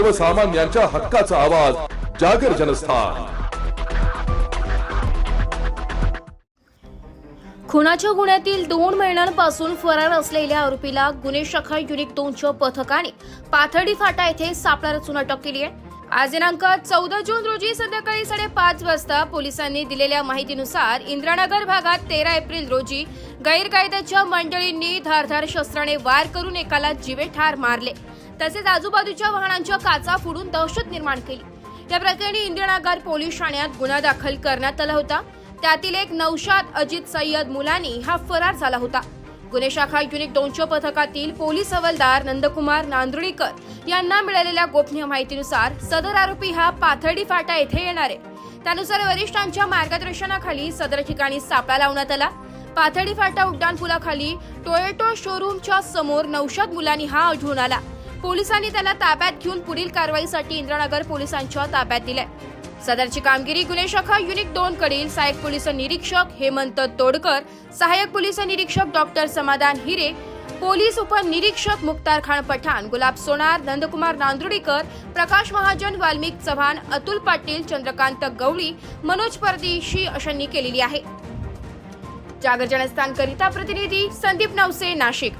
सर्वसामान्यांच्या हक्काचा आवाज जागर जनस्थान। खुनाच्या गुन्ह्यातील 2 महिन्यांपासून फरार असलेल्या आरोपीला गुन्हे शाखा युनिट 2च्या पथकाने पाथर्डी फाटा येथे सापळा रचून अटक केली आहे। आज दिनांक 14 जून रोजी संध्याकाळी 5:30 वाजता पोलिसांनी दिलेल्या माहितीनुसार इंद्रानगर भागात 13 एप्रिल रोजी गैरकायद्याच्या मंडळींनी धारदार शस्त्राने वार करून एकाला जीवेठार मारले, तसेच आजूबाजूच्या वाहनांच्या काचा फोडून दहशत निर्माण केली। या प्रकरणी इंद्रानगर पोलीस ठाण्यात गुन्हा दाखल करण्यात आला होता। त्यातील एक नौशाद अजित सय्यद मुलानी हा फरार झाला होता। गुन्हे शाखा युनिट 2च्या पथकातील पोलीस हवालदार नंदकुमार नांदुर्डीकर यांना मिळालेल्या गोपनीय माहितीनुसार सदर आरोपी हा पाथर्डी फाटा येथे येणार आहे। त्यानुसार वरिष्ठांच्या मार्गदर्शनाखाली सदर ठिकाणी सापळा लावण्यात आला। पाथर्डी फाटा उड्डाणपुलाखाली टोयोटा शोरूमच्या समोर नौशाद मुलानी हा आढळून आला। पोलिसांनी त्याला ताब्यात घेऊन पुढील कारवाईसाठी इंद्रानगर पोलिसांच्या ताब्यात दिले। सदरची कामगिरी गुन्हे शाखा युनिट 2 कडील सहाय्यक पोलीस निरीक्षक हेमंत तोडकर, सहाय्यक पोलीस निरीक्षक डॉक्टर समाधान हिरे, पोलीस उपनिरीक्षक मुख्तार खान पठाण, गुलाब सोनार, नंदकुमार नांदुर्डीकर, प्रकाश महाजन, वाल्मिक चव्हाण, अतुल पाटील, चंद्रकांत गवळी, मनोज परदेशी अशांनी केलेली आहे। जागर जनस्थान करिता प्रतिनिधी संदीप नवसे, नाशिक।